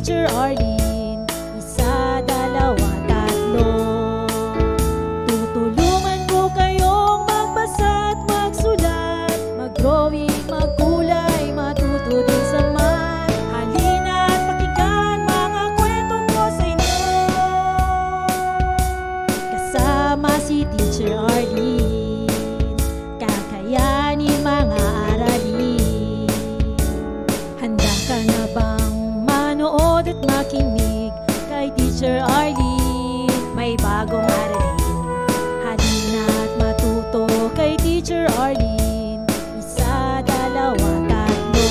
Teacher Arlene. Isa, dalawa, tatlo. Tutulungan ko kayong magbasa at magsulat, mag-drawing, magkulay, matuto din sa math. Halina at pakinggan mga kwento ko sa inyo. Kasama si Teacher Arlene, kakayanin mga aralin. Handa ka na bang manood at makinig kay Teacher Arlene? May bagong aralin. Halina at matuto kay Teacher Arlene. Isa, dalawa, tatlo.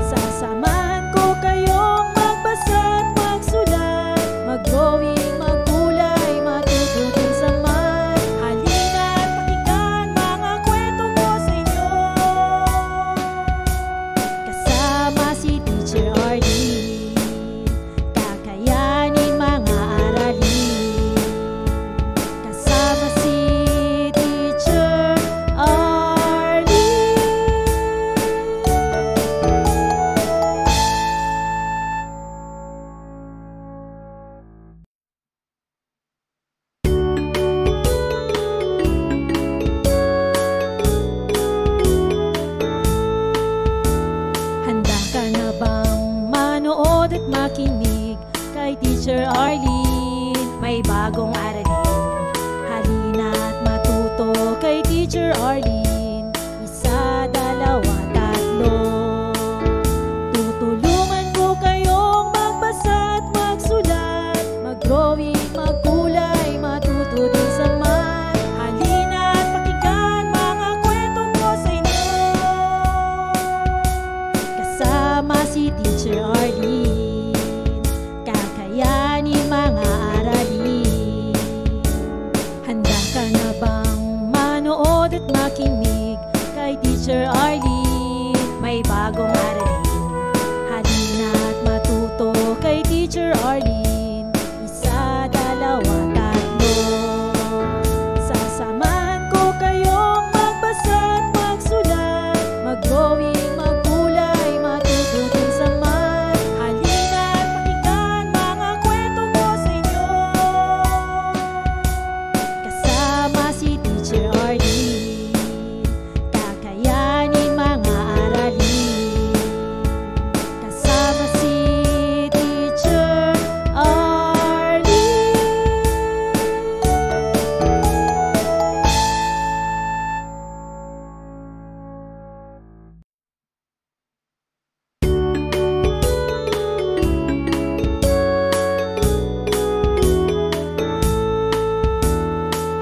Sasamahan ko kayong magbasa at magsulat, mag-drawing, magkulay, matuto din sa math. Halina at pakinggan mga kwento ko sa inyo. Kasama si Teacher Arlene, kakayanin mga aralin. Kasama si Teacher Arlene. Handa ka na bang manood at makinig kay Teacher Arlene? May bagong aralin. Halina at matuto kay Teacher Arlene. Isa, dalawa, tatlo. Tutulungan ko kayong magbasa at magsulat, mag-drawing, magkulay, matuto din sa math. Halina at pakinggan mga kwento ko sa inyo. Kasama si Teacher Arlene, kakayanin mga aralin. Handa ka na bang manood at makinig kay Teacher Arlene? May bagong aralin. Halina at matuto kay Teacher Arlene. Isa, dalawa, tatlo. Sasamahan ko kayong magbasa at magsulat, mag-drawing, magkulay, matuto din sa math. Halina at pakinggan mga kwento ko sa inyo. Kasama si Teacher Arlene, kakayanin mga aralin. Kasama si Teacher Arlene.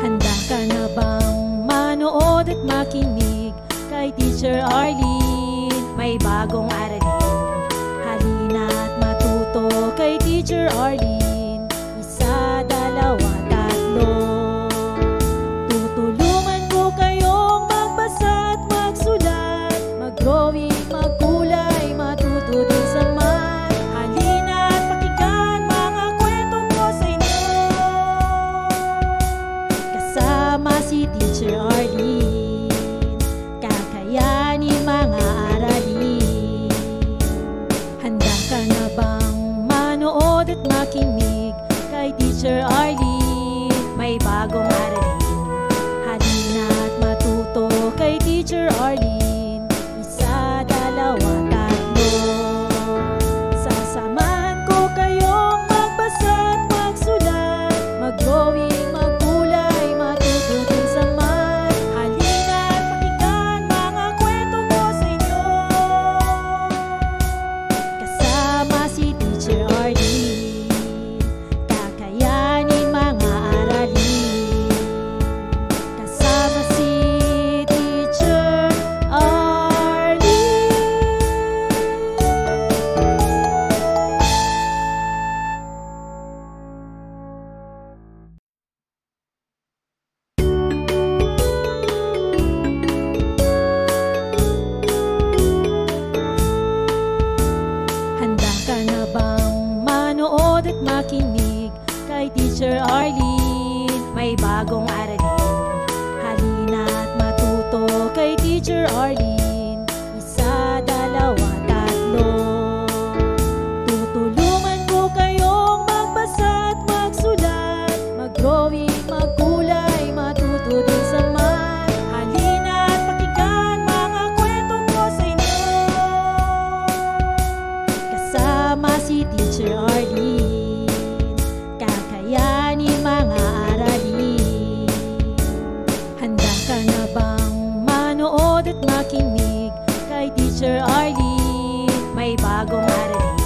Handa ka na bang manood at makinig kay Teacher Arlene? May bagong aralin. Halina at matuto kay Teacher Arlene. Isa, dalawa, tatlo. Tutulungan ko kayong magbasa at magsulat, mag-drawing, magkulay, matuto din sa math. Halina at pakinggan mga kwento ko sa inyo. Kasama si Teacher Arlene, kakayanin mga aralin. Handa ka na bang manood at makinig kay Teacher Arlene? May bagong aralin. Halina at matuto kay Teacher Arlene. Isa, dalawa, tatlo. Sasamahan ko kayong magbasa at magsulat, mag-drawing, magkulay, matuto din sa math. Halina at pakinggan mga kwento ko sa inyo. Kasama si Teacher Arlene, kakayanin mga aralin. Kasama si Teacher Arlene. Handa ka na bang manood at makinig kay Teacher Arlene? May bagong aralin. Halina at matuto kay Teacher Arlene. Isa, dalawa, tatlo. manood at makinig kay Teacher Arlene. May bagong aralin,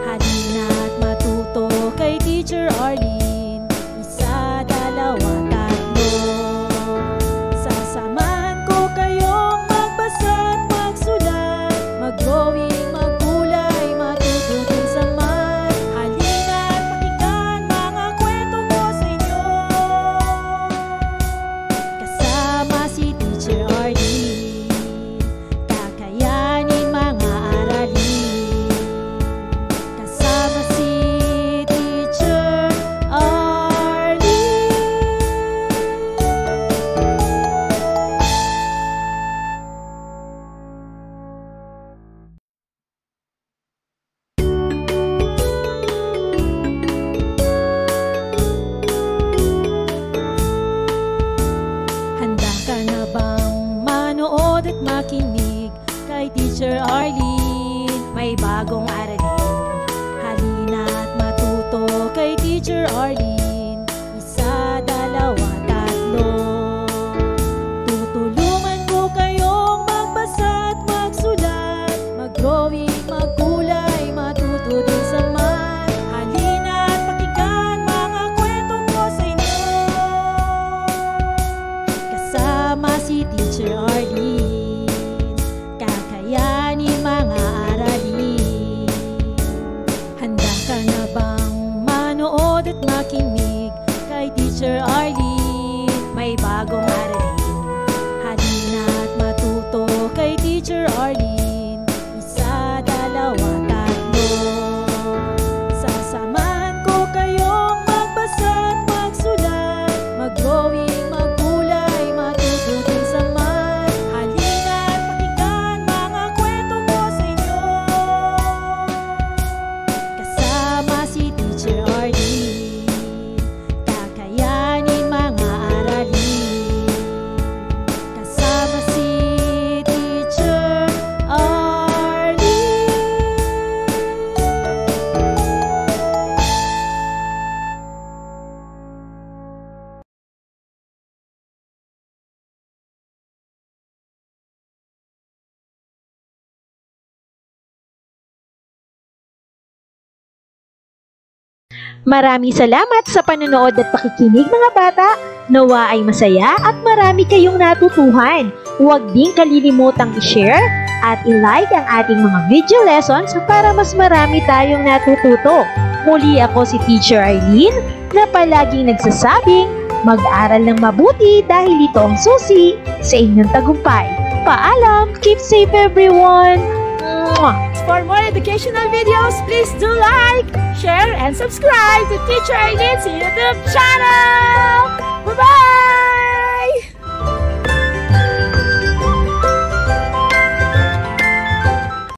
halina't matuto kay Teacher Arlene. Isa, dalawa, tatlo. Sasamahan ko kayong magbasa at magsulat, mag-drawing, magkulay, matuto din sa math. Halina't pakinggan mga kwento ko sa inyo, kasama si Teacher Arlene. Kakayanin mga aralin, kasama si Teacher Arlene. Handa ka na bang manood at makinig kay Teacher Arlene? May bagong aralin, halina't matuto kay Teacher Arlene. Isa, dalawa, tatlo. Tutulungan ko kayong magbasa at magsulat, mag-drawing, magkulay, matuto din sa math. Halina't pakinggan mga kwento ko sa inyo, kasama si Teacher Arlene. Kakayanin mga aralin. Handa ka na bang manood at makinig kay Teacher Arlene? May bagong aralin, halina't matuto kay Teacher Arlene. Isa, dalawa, tatlo. Sasamahan ko kayong magbasa at magsulat, mag-drawing, magkulay, matuto din sa math. Halina't pakinggan mga kwento ko sa inyo, kasama si Teacher Arlene. Kakayanin mga aralin, kasama si Teacher Arlene. Maraming salamat sa panonood at pakikinig mga bata. Nawa ay masaya at marami kayong natutuhan. Huwag din kalilimutang i-share at i-like ang ating mga video lessons para mas marami tayong natututo. Muli ako si Teacher Arlene na palaging nagsasabing mag-aral ng mabuti dahil ito ang susi sa inyong tagumpay. Paalam! Keep safe everyone! Mwah! For more educational videos, please do like, share, and subscribe to Teacher Arlene's YouTube channel. Bye-bye!